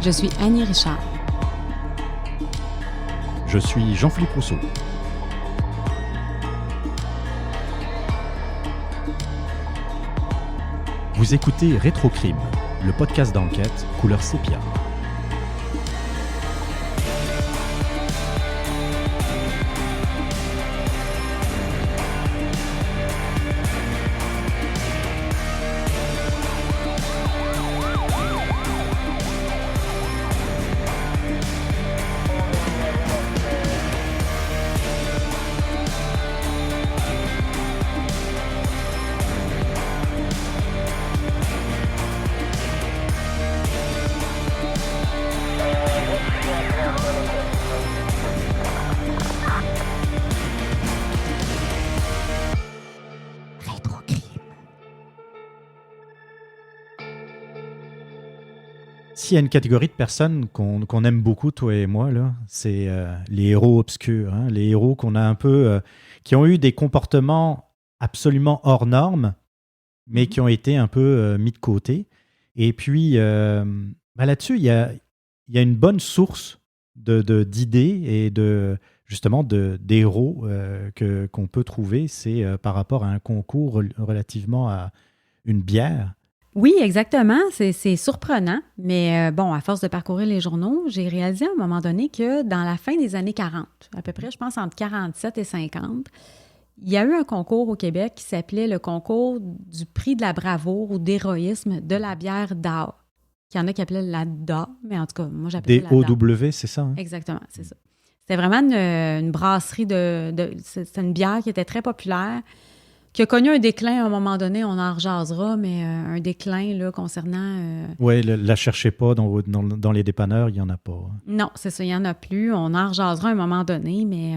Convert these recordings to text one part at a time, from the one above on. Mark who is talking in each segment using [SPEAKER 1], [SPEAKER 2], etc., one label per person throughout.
[SPEAKER 1] Je suis Annie Richard.
[SPEAKER 2] Je suis Jean-Philippe Rousseau. Vous écoutez Rétrocrime, le podcast d'enquête couleur sépia. S'il y a une catégorie de personnes qu'on aime beaucoup, toi et moi, là, c'est les héros obscurs, hein, les héros qu'on a un peu, qui ont eu des comportements absolument hors normes, mais qui ont été un peu mis de côté. Et puis, là-dessus, il y a une bonne source d'idées et justement d'héros qu'on peut trouver. C'est par rapport à un concours relativement à une bière.
[SPEAKER 1] Oui, exactement. C'est surprenant. Mais bon, à force de parcourir les journaux, j'ai réalisé à un moment donné que dans la fin des années 40, à peu près, je pense entre 47 et 50, il y a eu un concours au Québec qui s'appelait le concours du prix de la bravoure ou d'héroïsme de la bière DA. Il y en a qui appelaient la DA, mais en tout cas, moi j'appelais ça la DA.
[SPEAKER 2] DOW, c'est ça? Hein?
[SPEAKER 1] Exactement, c'est ça. C'était vraiment une brasserie c'était une bière qui était très populaire, qui a connu un déclin à un moment donné, on en rejasera, mais un déclin là, concernant...
[SPEAKER 2] Oui, la cherchez pas dans les dépanneurs, il n'y en a pas.
[SPEAKER 1] Non, c'est ça, il n'y en a plus. On en rejasera à un moment donné, mais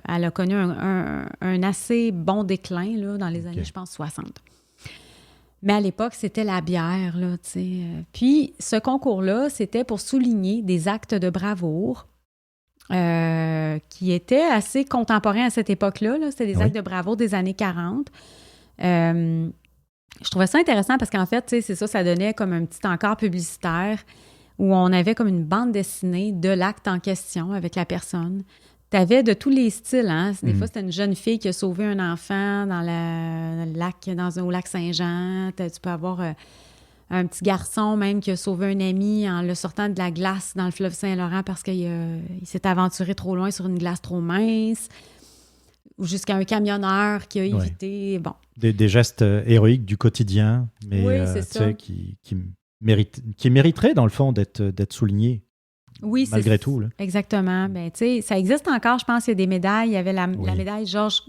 [SPEAKER 1] elle a connu un assez bon déclin là, dans les années, je pense, 60. Mais à l'époque, c'était la bière, là, tu sais. Puis, ce concours-là, c'était pour souligner des actes de bravoure qui étaient assez contemporains à cette époque-là. Là. C'était des actes de bravoure des années 40. Je trouvais ça intéressant parce qu'en fait, tu sais, c'est ça, ça donnait comme un petit encart publicitaire où on avait comme une bande dessinée de l'acte en question avec la personne. Tu avais de tous les styles, hein? Des fois, c'était une jeune fille qui a sauvé un enfant dans le lac, au lac Saint-Jean. Tu peux avoir un petit garçon même qui a sauvé un ami en le sortant de la glace dans le fleuve Saint-Laurent parce qu'il s'est aventuré trop loin sur une glace trop mince. Ou jusqu'à un camionneur qui a évité... Bon.
[SPEAKER 2] Des gestes héroïques du quotidien, mais
[SPEAKER 1] c'est ça.
[SPEAKER 2] Qui mériteraient, dans le fond, d'être soulignés.
[SPEAKER 1] Oui,
[SPEAKER 2] malgré tout. Là.
[SPEAKER 1] Exactement. Ben, tu sais, ça existe encore, je pense, il y a des médailles. Il y avait la médaille George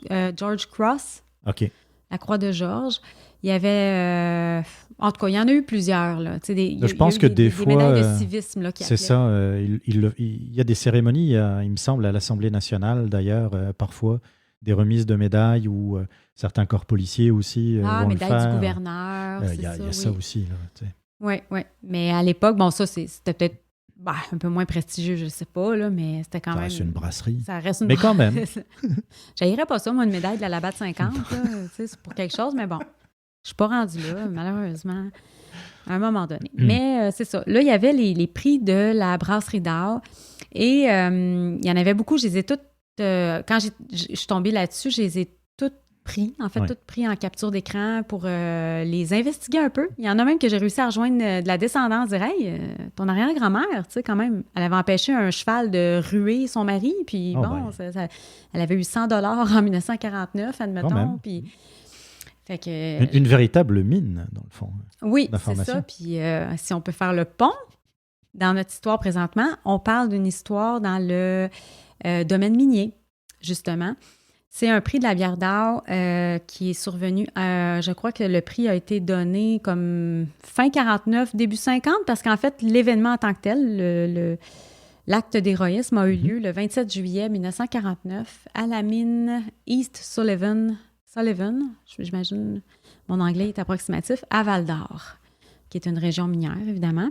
[SPEAKER 1] Cross, la Croix de Georges. Il y avait... en tout cas, il y en a eu plusieurs. Là.
[SPEAKER 2] Je pense que des fois...
[SPEAKER 1] Des médailles de civisme. Là,
[SPEAKER 2] c'est ça. Il y a des cérémonies, il me semble, à l'Assemblée nationale, d'ailleurs, parfois, des remises de médailles où certains corps policiers aussi vont le faire.
[SPEAKER 1] Médaille du gouverneur,
[SPEAKER 2] il y a ça aussi.
[SPEAKER 1] Oui. Mais à l'époque, bon, ça, c'était peut-être un peu moins prestigieux, je ne sais pas, là, mais c'était quand même...
[SPEAKER 2] Ça reste une brasserie.
[SPEAKER 1] Ça reste une
[SPEAKER 2] mais quand même.
[SPEAKER 1] J'haïrais pas ça, moi, une médaille de la Labatt 50. C'est pour quelque chose, mais bon, je ne suis pas rendue là, malheureusement, à un moment donné. Mais c'est ça. Là, il y avait les prix de la brasserie d'art et il y en avait beaucoup. Je les ai toutes... quand je suis tombée là-dessus, je les ai toutes pris, toutes pris en capture d'écran pour les investiguer un peu. Il y en a même que j'ai réussi à rejoindre de la descendance, dire « Hey, ton arrière-grand-mère, tu sais, quand même, elle avait empêché un cheval de ruer son mari, puis elle avait eu 100 $ en 1949, admettons, puis... Fait que,
[SPEAKER 2] une véritable mine, dans le fond.
[SPEAKER 1] Oui, c'est ça. Puis si on peut faire le pont, dans notre histoire présentement, on parle d'une histoire dans le domaine minier, justement. C'est un prix de la bière d'or qui est survenu, je crois que le prix a été donné comme fin 49, début 50, parce qu'en fait, l'événement en tant que tel, l'acte d'héroïsme a eu lieu le 27 juillet 1949 à la mine East Sullivan, j'imagine, mon anglais est approximatif, à Val-d'Or, qui est une région minière, évidemment.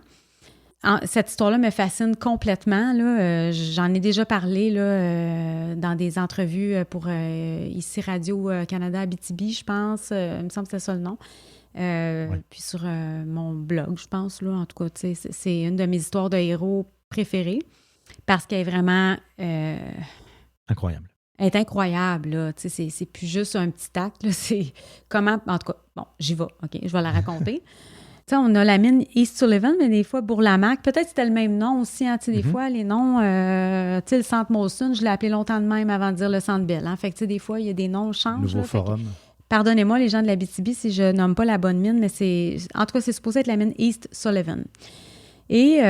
[SPEAKER 1] Cette histoire-là me fascine complètement. Là. J'en ai déjà parlé là, dans des entrevues pour ici Radio-Canada Abitibi, je pense. Il me semble que c'est ça le nom. Puis sur mon blog, je pense, là, en tout cas, c'est une de mes histoires de héros préférées parce qu'elle est vraiment...
[SPEAKER 2] Incroyable.
[SPEAKER 1] Elle est incroyable, là. C'est plus juste un petit acte, là. C'est comment... En tout cas, bon, j'y vais, OK? Je vais la raconter. On a la mine East Sullivan, mais des fois, Bourlamac. Peut-être que c'était le même nom aussi, hein, des fois, les noms... le centre Molson, je l'ai appelé longtemps de même avant de dire le centre Bell. Hein? Fait que, des fois, il y a des noms changent.
[SPEAKER 2] Nouveau
[SPEAKER 1] là,
[SPEAKER 2] forum.
[SPEAKER 1] Pardonnez-moi, les gens de l'Abitibi, si je nomme pas la bonne mine, mais c'est... En tout cas, c'est supposé être la mine East Sullivan. Et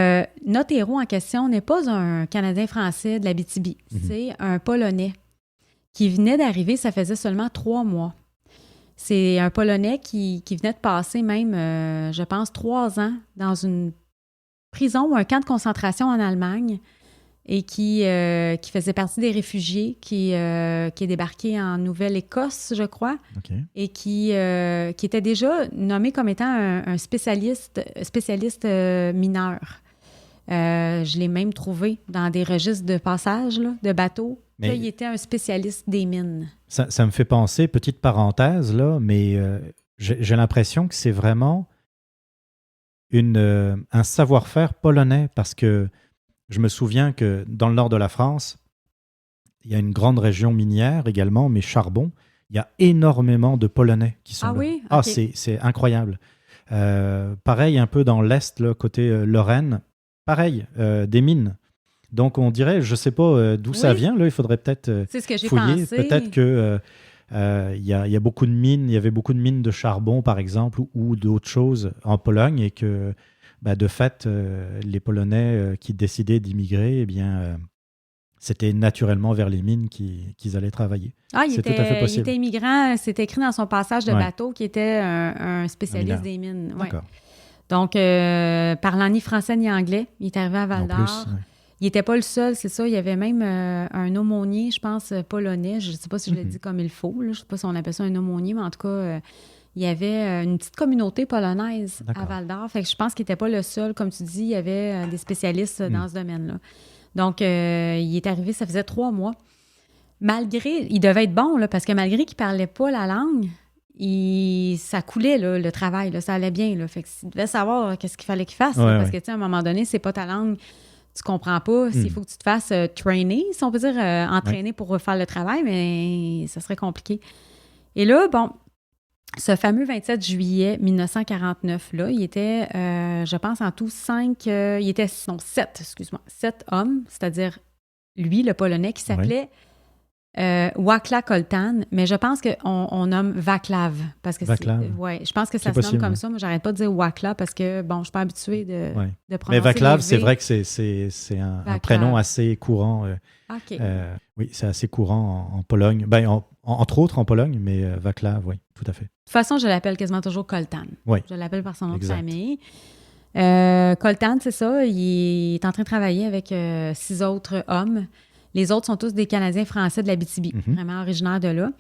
[SPEAKER 1] notre héros en question n'est pas un Canadien-Français de l'Abitibi. C'est un Polonais qui venait d'arriver, ça faisait seulement 3 mois. C'est un Polonais qui venait de passer même, je pense, 3 ans dans une prison ou un camp de concentration en Allemagne et qui faisait partie des réfugiés qui est débarqué en Nouvelle-Écosse, je crois, et qui était déjà nommé comme étant un spécialiste mineur. Je l'ai même trouvé dans des registres de passage là, de bateaux. Mais il était un spécialiste des mines.
[SPEAKER 2] Ça me fait penser, petite parenthèse, là, mais j'ai l'impression que c'est vraiment un savoir-faire polonais parce que je me souviens que dans le nord de la France, il y a une grande région minière également, mais charbon. Il y a énormément de Polonais qui sont là.
[SPEAKER 1] Oui?
[SPEAKER 2] Ah,
[SPEAKER 1] okay.
[SPEAKER 2] c'est incroyable. Pareil, un peu dans l'Est, là, côté Lorraine. Pareil, des mines. Donc, on dirait, je ne sais pas d'où ça vient, là, il faudrait peut-être
[SPEAKER 1] c'est ce que j'ai
[SPEAKER 2] fouiller.
[SPEAKER 1] Pensé.
[SPEAKER 2] Peut-être que il y a beaucoup de mines, il y avait beaucoup de mines de charbon, par exemple, ou d'autres choses en Pologne, et que, de fait, les Polonais qui décidaient d'immigrer, eh bien, c'était naturellement vers les mines qu'ils allaient travailler. C'est tout à fait possible.
[SPEAKER 1] Il était immigrant, c'est écrit dans son passage de bateau qu'il était un spécialiste des mines. Ouais.
[SPEAKER 2] D'accord.
[SPEAKER 1] Donc, parlant ni français ni anglais, il est arrivé à Val-d'Or. Il n'était pas le seul, c'est ça. Il y avait même un aumônier, je pense, polonais. Je ne sais pas si je l'ai dit comme il faut. Là. Je ne sais pas si on appelle ça un aumônier, mais en tout cas, il y avait une petite communauté polonaise à Val-d'Or. Fait que je pense qu'il n'était pas le seul. Comme tu dis, il y avait des spécialistes dans ce domaine-là. Donc, il est arrivé, ça faisait 3 mois. Malgré, il devait être bon, là, parce que malgré qu'il ne parlait pas la langue, ça coulait, là, le travail. Là, ça allait bien. Là. Fait qu'il devait savoir qu'est-ce qu'il fallait qu'il fasse. Parce que, tu sais, à un moment donné, c'est pas ta langue. Tu comprends pas s'il faut que tu te fasses trainer, si on peut dire, entraîner pour faire le travail, mais ça serait compliqué. Et là, bon, ce fameux 27 juillet 1949-là, il était, je pense, en tout 7 hommes, c'est-à-dire lui, le Polonais, qui s'appelait Wacław Koltan, mais je pense qu'on nomme Vaclav. Parce que je pense que ça se nomme comme ça. Moi, j'arrête pas de dire Wacław parce que, bon, je suis pas habituée de prononcer.
[SPEAKER 2] Mais Vaclav, c'est vrai que c'est un prénom assez courant. Oui, c'est assez courant en Pologne. Entre autres en Pologne, mais Vaclav, oui, tout à fait.
[SPEAKER 1] De toute façon, je l'appelle quasiment toujours Koltan.
[SPEAKER 2] Oui.
[SPEAKER 1] Je l'appelle par son nom de famille. Koltan, c'est ça, il est en train de travailler avec 6 autres hommes. Les autres sont tous des Canadiens français de l'Abitibi, vraiment originaires de là.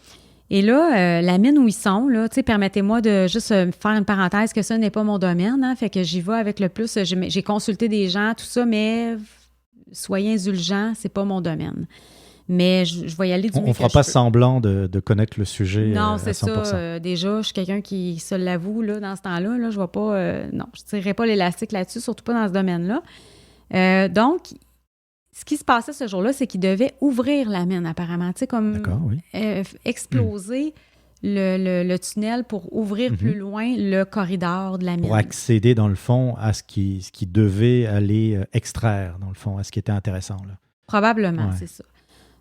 [SPEAKER 1] Et là, la mine où ils sont, là, permettez-moi de juste faire une parenthèse que ça n'est pas mon domaine, hein, fait que j'y vais avec le plus. J'ai consulté des gens, tout ça, mais soyez indulgents, c'est pas mon domaine. Mais je vais y aller du mieux.
[SPEAKER 2] On ne fera pas semblant de connaître le sujet.
[SPEAKER 1] Non,
[SPEAKER 2] c'est 100%.
[SPEAKER 1] Ça. Déjà, je suis quelqu'un qui se l'avoue là, dans ce temps-là. Là, je ne vais pas. Non, je ne tirerai pas l'élastique là-dessus, surtout pas dans ce domaine-là. Donc, ce qui se passait ce jour-là, c'est qu'il devait ouvrir la mine, apparemment. Tu sais, comme exploser le tunnel pour ouvrir plus loin le corridor de la mine.
[SPEAKER 2] Pour accéder, dans le fond, à ce qui devait aller extraire, dans le fond, à ce qui était intéressant. Là.
[SPEAKER 1] Probablement, c'est ça.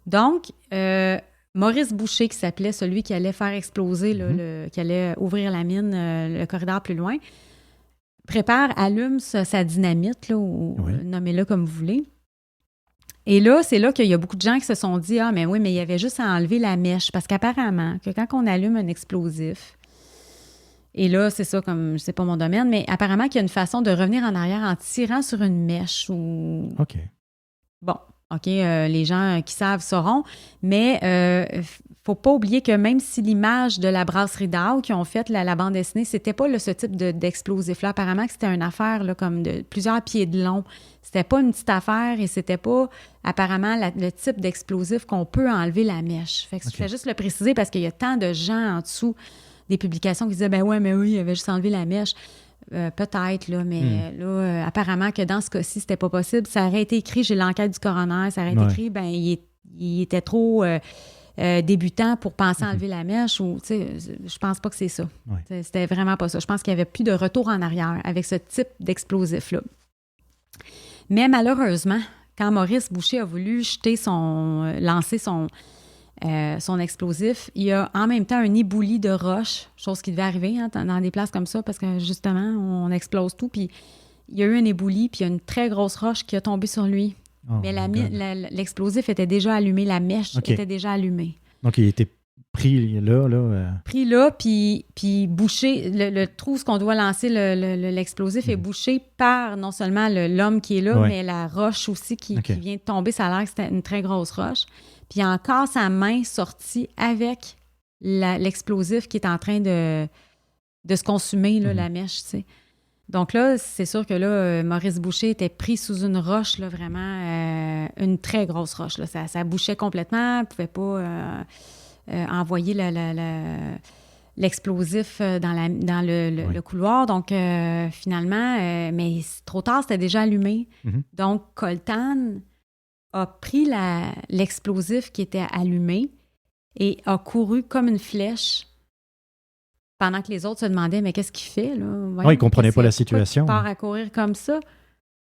[SPEAKER 1] Donc, Maurice Boucher, qui s'appelait celui qui allait faire exploser, qui allait ouvrir la mine, le corridor plus loin, allume sa dynamite, là, ou nommez-le comme vous voulez. Et là, c'est là qu'il y a beaucoup de gens qui se sont dit « Ah, mais oui, mais il y avait juste à enlever la mèche. » Parce qu'apparemment, que quand on allume un explosif, et là, c'est ça, comme c'est pas mon domaine, mais apparemment qu'il y a une façon de revenir en arrière en tirant sur une mèche ou...
[SPEAKER 2] OK.
[SPEAKER 1] Bon, OK, les gens qui savent sauront, mais faut pas oublier que même si l'image de la brasserie Dow qui ont fait la bande dessinée, c'était pas ce type d'explosif-là. Apparemment que c'était une affaire là, comme de plusieurs pieds de long. C'était pas une petite affaire et c'était pas apparemment le type d'explosif qu'on peut enlever la mèche. Fait que je fais juste le préciser parce qu'il y a tant de gens en dessous des publications qui disaient, ben ouais, mais oui, il avait juste enlevé la mèche. Peut-être, là, mais là, apparemment que dans ce cas-ci, c'était pas possible. Ça aurait été écrit, j'ai l'enquête du coroner, ça aurait été écrit, ben il était trop débutant pour penser enlever la mèche, ou, tu sais, je pense pas que c'est ça. Ouais. C'était vraiment pas ça. Je pense qu'il y avait plus de retour en arrière avec ce type d'explosif-là. Mais malheureusement, quand Maurice Boucher a voulu lancer son explosif, il y a en même temps un éboulis de roches, chose qui devait arriver dans des places comme ça, parce que justement, on explose tout, puis il y a eu un éboulis, puis il y a une très grosse roche qui a tombé sur lui. Mais l'explosif était déjà allumé, la mèche était déjà allumée.
[SPEAKER 2] Donc, il était pris là.
[SPEAKER 1] Pris là, puis bouché. Le trou, ce qu'on doit lancer, l'explosif est bouché par non seulement l'homme qui est là, mais la roche aussi qui vient de tomber. Ça a l'air que c'était une très grosse roche. Puis il y a encore sa main sortie avec l'explosif qui est en train de se consumer, là, la mèche, tu sais. Donc là, c'est sûr que là, Maurice Boucher était pris sous une roche, là, vraiment une très grosse roche. Là. Ça bouchait complètement, il ne pouvait pas envoyer l'explosif dans le couloir. Donc, finalement, mais trop tard, c'était déjà allumé. Donc, Coltan a pris l'explosif qui était allumé et a couru comme une flèche pendant que les autres se demandaient, mais qu'est-ce qu'il fait, là?
[SPEAKER 2] Voyons, ils ne comprenaient pas la situation.
[SPEAKER 1] Il part à courir comme ça.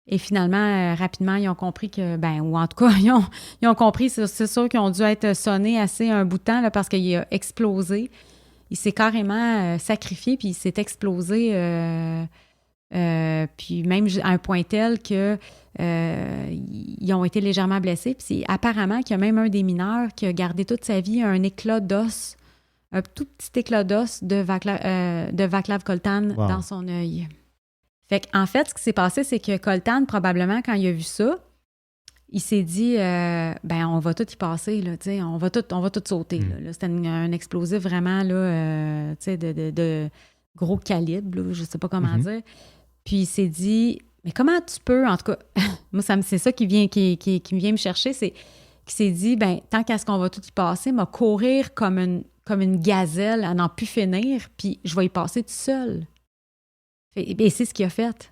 [SPEAKER 1] Et finalement, rapidement, ils ont compris que, ou en tout cas, ils ont compris, c'est sûr qu'ils ont dû être sonnés assez un bout de temps, là, parce qu'il a explosé. Il s'est carrément sacrifié, puis il s'est explosé, puis même à un point tel que ils ont été légèrement blessés. Puis c'est apparemment qu'il y a même un des mineurs qui a gardé toute sa vie un éclat d'os, un tout petit éclat d'os de Vaclav Coltan dans son œil. Fait qu'en fait, ce qui s'est passé, c'est que Coltan, probablement, quand il a vu ça, il s'est dit, on va tout y passer, là, tu sais, on va tout sauter. Là. C'était un explosif vraiment, là, tu sais, de gros calibre, là, je sais pas comment dire. Puis il s'est dit, mais comment tu peux, en tout cas, moi, c'est ça qui vient me chercher, c'est qu'il s'est dit, tant qu'à ce qu'on va tout y passer, m'a courir comme une gazelle à n'en plus finir, puis je vais y passer tout seul. Et c'est ce qu'il a fait.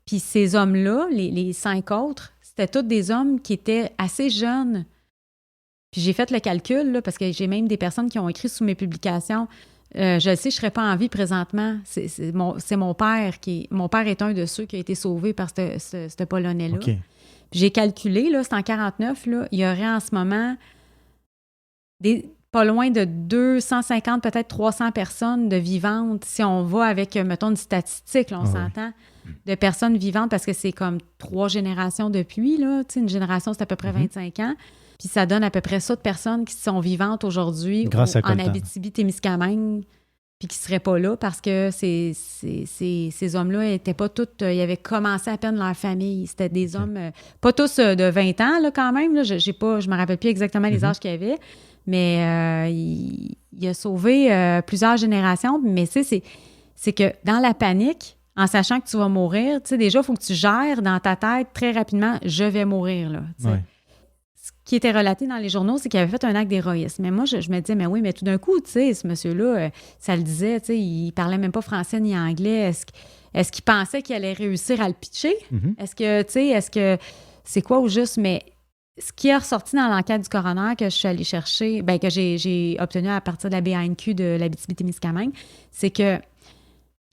[SPEAKER 1] Puis ces hommes-là, les 5 autres, c'était tous des hommes qui étaient assez jeunes. Puis j'ai fait le calcul, là, parce que j'ai même des personnes qui ont écrit sous mes publications. Je le sais, je ne serais pas en vie présentement. C'est mon père Mon père est un de ceux qui a été sauvé par ce Polonais-là. Okay. Puis j'ai calculé, là, c'est en 49, là, il y aurait en ce moment pas loin de 250, peut-être 300 personnes de vivantes, si on va avec, mettons, une statistique, là, on s'entend, de personnes vivantes, parce que c'est comme 3 générations depuis, là, tu sais, une génération, c'est à peu près 25 ans, puis ça donne à peu près ça de personnes qui sont vivantes aujourd'hui en Abitibi-Témiscamingue, puis qui ne seraient pas là, parce que ces hommes-là n'étaient pas tous, ils avaient commencé à peine leur famille, c'était des hommes, pas tous de 20 ans, là, quand même, là, je me rappelle plus exactement les âges qu'ils avaient, mais il a sauvé plusieurs générations. Mais tu sais, c'est que dans la panique, en sachant que tu vas mourir, tu sais, déjà, il faut que tu gères dans ta tête très rapidement « je vais mourir ». Là, ce qui était relaté dans les journaux, c'est qu'il avait fait un acte d'héroïsme. Mais moi, je me disais « mais oui, mais tout d'un coup, tu sais, ce monsieur-là, ça le disait, tu sais, il parlait même pas français ni anglais. Est-ce qu'il pensait qu'il allait réussir à le pitcher? Est-ce que c'est quoi au juste? » Mais ce qui est ressorti dans l'enquête du coroner que je suis allée chercher, que j'ai obtenu à partir de la BANQ de l'Abitibi-Témiscamingue, c'est que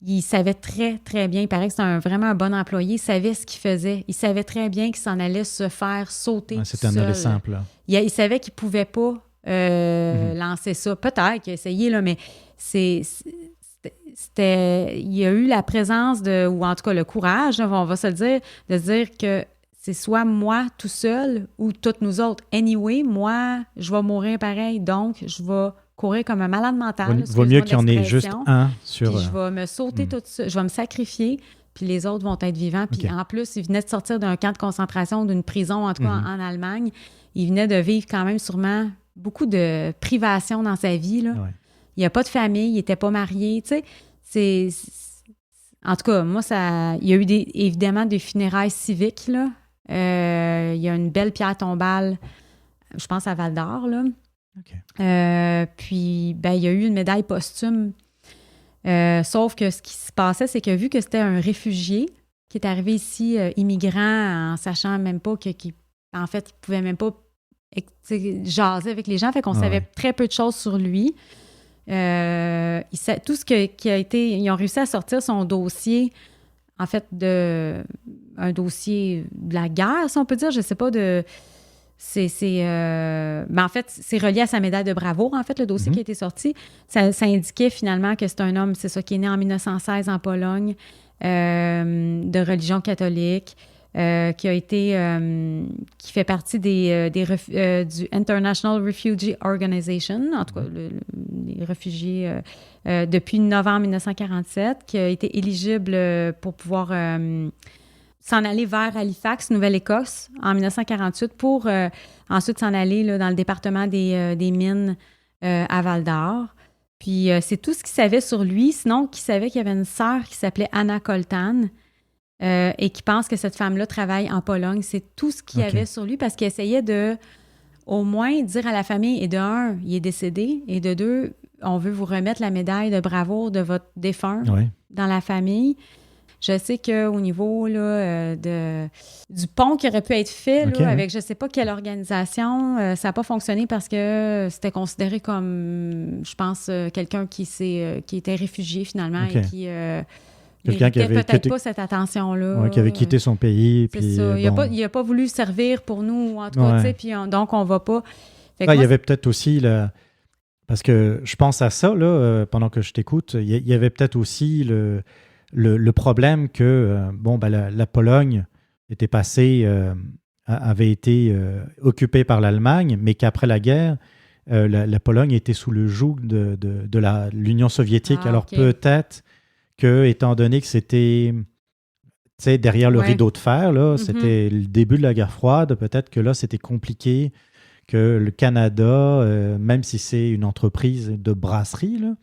[SPEAKER 1] il savait très, très bien, il paraît que c'est vraiment un bon employé, il savait ce qu'il faisait. Il savait très bien qu'il s'en allait se faire sauter
[SPEAKER 2] c'était un adolescent, là.
[SPEAKER 1] Il savait qu'il ne pouvait pas lancer ça. Peut-être qu'il a essayé, là, mais il y a eu la présence ou en tout cas le courage, là, on va se le dire, de se dire que c'est soit moi tout seul ou toutes nous autres. Anyway, moi, je vais mourir pareil, donc je vais courir comme un malade mental.
[SPEAKER 2] Vaut mieux qu'il y en ait juste un sur...
[SPEAKER 1] Puis je vais me sauter tout ça, je vais me sacrifier, puis les autres vont être vivants. Puis en plus, il venait de sortir d'un camp de concentration, d'une prison, en tout cas en Allemagne. Il venait de vivre quand même sûrement beaucoup de privations dans sa vie, là. Ouais. Il n'y a pas de famille, il n'était pas marié, tu sais. En tout cas, moi, il y a eu évidemment des funérailles civiques, là. Il y a une belle pierre tombale, je pense à Val-d'Or, là.
[SPEAKER 2] OK.
[SPEAKER 1] Puis, ben, il y a eu une médaille posthume. Sauf que ce qui se passait, c'est que vu que c'était un réfugié qui est arrivé ici, immigrant, en sachant même pas en fait, il pouvait même pas jaser avec les gens, fait qu'on savait très peu de choses sur lui. Tout ce qui a été... Ils ont réussi à sortir son dossier, en fait, un dossier de la guerre, si on peut dire, je sais pas, mais en fait, c'est relié à sa médaille de bravoure, en fait, le dossier qui a été sorti. Ça indiquait finalement que c'est un homme, c'est ça, qui est né en 1916 en Pologne, de religion catholique, qui a été... qui fait partie du International Refugee Organization, en tout cas, les réfugiés, depuis novembre 1947, qui a été éligible pour pouvoir... s'en aller vers Halifax, Nouvelle-Écosse, en 1948, pour ensuite s'en aller là, dans le département des mines à Val-d'Or. Puis c'est tout ce qu'il savait sur lui. Sinon, qu'il savait qu'il y avait une sœur qui s'appelait Anna Koltan et qui pense que cette femme-là travaille en Pologne. C'est tout ce qu'il y avait sur lui parce qu'il essayait de, au moins, dire à la famille, et de un, il est décédé, et de deux, on veut vous remettre la médaille de bravoure de votre défunt dans la famille. Je sais qu'au niveau là, du pont qui aurait pu être fait là, avec je ne sais pas quelle organisation, ça n'a pas fonctionné parce que c'était considéré comme, je pense, quelqu'un qui était réfugié finalement et qui n'avait peut-être pas cette attention-là.
[SPEAKER 2] Qui avait quitté son pays.
[SPEAKER 1] C'est
[SPEAKER 2] puis,
[SPEAKER 1] ça. Il n'a pas voulu servir pour nous, en tout cas, puis donc on ne va pas.
[SPEAKER 2] Il y avait peut-être aussi... Parce que je pense à ça, là, pendant que je t'écoute, il y avait peut-être aussi le problème que la Pologne avait été occupée par l'Allemagne, mais qu'après la guerre, la Pologne était sous le joug de l'Union soviétique. Alors peut-être que, étant donné que c'était derrière le rideau de fer, là, c'était le début de la guerre froide, peut-être que là, c'était compliqué que le Canada, même si c'est une entreprise de brasserie, là,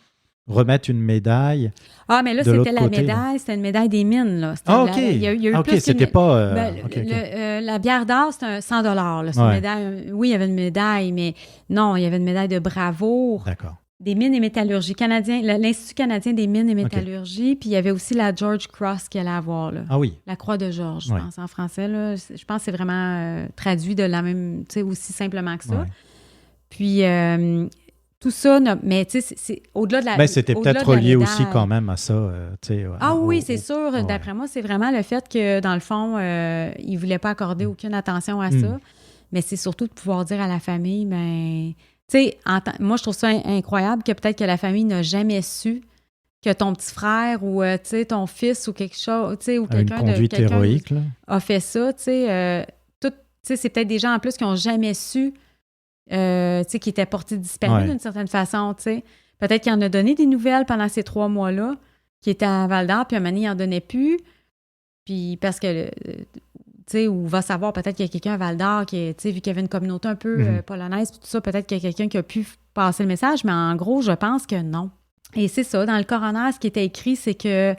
[SPEAKER 2] remettre une médaille.
[SPEAKER 1] Ah, mais là, c'était la médaille, c'était une médaille des mines. Là.
[SPEAKER 2] OK.
[SPEAKER 1] Il y a eu plus
[SPEAKER 2] c'était pas...
[SPEAKER 1] la bière d'or, c'était $100. Là. C'est une médaille, oui, il y avait une médaille, mais non, il y avait une médaille de bravoure.
[SPEAKER 2] D'accord.
[SPEAKER 1] Des mines et métallurgie l'Institut canadien des mines et métallurgie, puis il y avait aussi la George Cross qu'il allait avoir. Là.
[SPEAKER 2] Ah oui.
[SPEAKER 1] La croix de George, je pense, en français. Là. Je pense que c'est vraiment traduit de la même, tu sais, aussi simplement que ça. Ouais. Puis... tout ça, mais tu sais, c'est au-delà de la
[SPEAKER 2] mais c'était peut-être relié aussi quand même à ça.
[SPEAKER 1] Oui, c'est sûr. D'après moi, c'est vraiment le fait que, dans le fond, ils ne voulaient pas accorder aucune attention à ça. Mais c'est surtout de pouvoir dire à la famille, ben, tu sais, moi, je trouve ça incroyable que peut-être que la famille n'a jamais su que ton petit frère ou, tu sais, ton fils ou quelque chose, tu sais, ou quelqu'un
[SPEAKER 2] une conduite héroïque, là.
[SPEAKER 1] A fait ça, tu sais. C'est peut-être des gens en plus qui n'ont jamais su qui était porté disparu d'une certaine façon, tu sais. Peut-être qu'il en a donné des nouvelles pendant ces 3 mois-là, qui était à Val-d'Or, puis à un moment donné, il n'en donnait plus. Puis parce que, tu sais, ou va savoir, peut-être qu'il y a quelqu'un à Val-d'Or qui, tu sais, vu qu'il y avait une communauté un peu polonaise, puis tout ça, peut-être qu'il y a quelqu'un qui a pu passer le message, mais en gros, je pense que non. Et c'est ça, dans le coroner, ce qui était écrit, c'est que,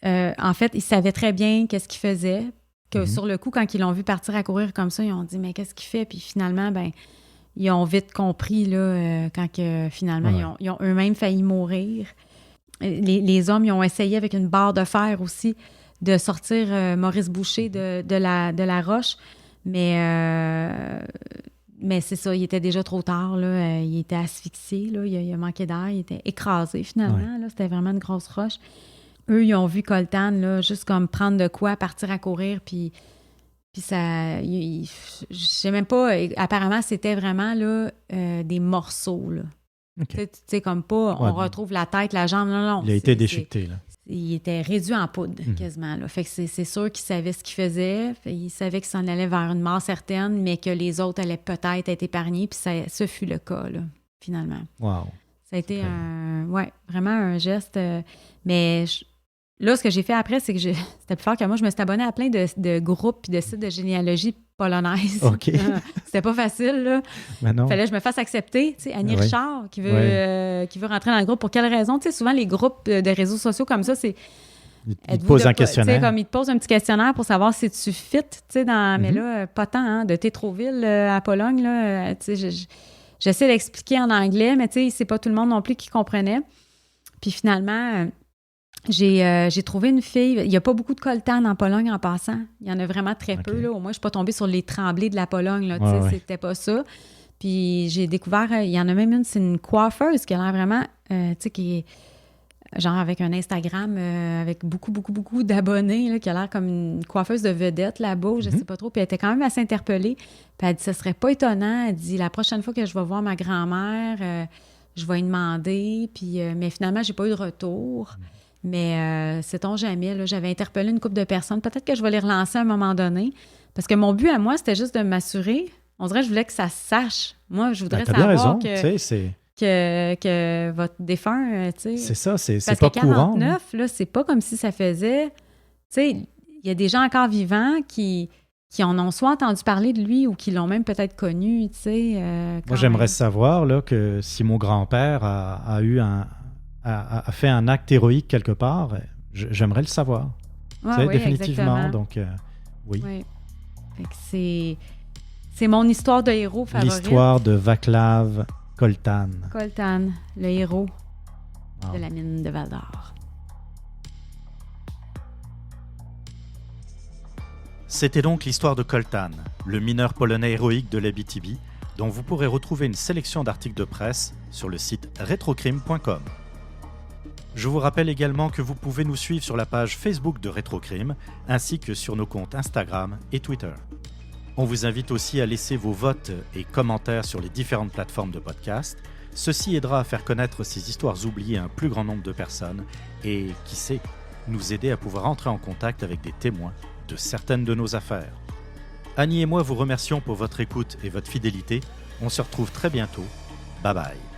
[SPEAKER 1] en fait, ils savaient très bien qu'est-ce qu'ils faisaient, que sur le coup, quand ils l'ont vu partir à courir comme ça, ils ont dit, mais qu'est-ce qu'il fait? Puis finalement, ben ils ont vite compris là, quand que, finalement, ils ont eux-mêmes failli mourir. Les hommes, ils ont essayé avec une barre de fer aussi de sortir Maurice Boucher de la roche, mais c'est ça, il était déjà trop tard. Là, il était asphyxié, là, il a manqué d'air, il était écrasé finalement. Là, c'était vraiment une grosse roche. Eux, ils ont vu Koltan là, juste comme prendre de quoi, partir à courir, puis ça, je sais même pas, apparemment, c'était vraiment là, des morceaux. Là. Okay. Tu sais, comme pas, on retrouve la tête, la jambe, non.
[SPEAKER 2] Il a été déchiqueté, là.
[SPEAKER 1] Il était réduit en poudre, quasiment. Là. Fait que c'est sûr qu'il savait ce qu'il faisait. Il savait qu'il s'en allait vers une mort certaine, mais que les autres allaient peut-être être épargnés, puis ce fut le cas, là, finalement.
[SPEAKER 2] Wow.
[SPEAKER 1] Ça a été vraiment un geste, mais... Là, ce que j'ai fait après, c'est que c'était plus fort que moi. Je me suis abonnée à plein de groupes et de sites de généalogie polonaise.
[SPEAKER 2] OK.
[SPEAKER 1] C'était pas facile, là.
[SPEAKER 2] Mais non.
[SPEAKER 1] Fallait que je me fasse accepter. Tu sais, Annie Richard, qui veut rentrer dans le groupe. Pour quelle raison? Tu sais, souvent, les groupes de réseaux sociaux comme ça, c'est...
[SPEAKER 2] Ils te posent un questionnaire.
[SPEAKER 1] Comme ils te posent un petit questionnaire pour savoir si tu fit, tu sais, mais là, pas tant, hein, de Tétroville à Pologne, là, tu sais, j'essaie d'expliquer en anglais, mais tu sais, c'est pas tout le monde non plus qui comprenait. Puis finalement, j'ai trouvé une fille. Il n'y a pas beaucoup de coltan en Pologne en passant. Il y en a vraiment très peu. Là. Au moins, je ne suis pas tombée sur les tremblés de la Pologne. Là, C'était pas ça. Puis j'ai découvert, il y en a même une, c'est une coiffeuse qui a l'air vraiment, qui est genre avec un Instagram avec beaucoup d'abonnés, là, qui a l'air comme une coiffeuse de vedette là-bas, je sais pas trop. Puis elle était quand même assez interpellée. Puis elle dit, ce serait pas étonnant. Elle dit, la prochaine fois que je vais voir ma grand-mère, je vais lui demander. Puis, mais finalement, j'ai pas eu de retour. Mais sait-on jamais, là, j'avais interpellé une couple de personnes. Peut-être que je vais les relancer à un moment donné. Parce que mon but à moi, c'était juste de m'assurer. On dirait que je voulais que ça se sache. Moi, je voudrais savoir
[SPEAKER 2] raison,
[SPEAKER 1] que votre défunt, tu sais...
[SPEAKER 2] C'est ça, c'est
[SPEAKER 1] parce
[SPEAKER 2] pas
[SPEAKER 1] que
[SPEAKER 2] courant.
[SPEAKER 1] 49, là, c'est pas comme si ça faisait... Tu sais, il y a des gens encore vivants qui en ont soit entendu parler de lui ou qui l'ont même peut-être connu, tu sais.
[SPEAKER 2] Moi, j'aimerais savoir là, que si mon grand-père a fait un acte héroïque quelque part, j'aimerais le savoir.
[SPEAKER 1] Oui,
[SPEAKER 2] définitivement.
[SPEAKER 1] Exactement.
[SPEAKER 2] Donc, oui.
[SPEAKER 1] Fait que c'est mon histoire de héros favorite.
[SPEAKER 2] L'histoire de Vaclav Koltan.
[SPEAKER 1] Koltan, le héros de la mine de Val-d'Or.
[SPEAKER 2] C'était donc l'histoire de Koltan, le mineur polonais héroïque de l'Abitibi, dont vous pourrez retrouver une sélection d'articles de presse sur le site retrocrime.com. Je vous rappelle également que vous pouvez nous suivre sur la page Facebook de Rétrocrime, ainsi que sur nos comptes Instagram et Twitter. On vous invite aussi à laisser vos votes et commentaires sur les différentes plateformes de podcast. Ceci aidera à faire connaître ces histoires oubliées à un plus grand nombre de personnes et, qui sait, nous aider à pouvoir entrer en contact avec des témoins de certaines de nos affaires. Annie et moi vous remercions pour votre écoute et votre fidélité. On se retrouve très bientôt. Bye bye.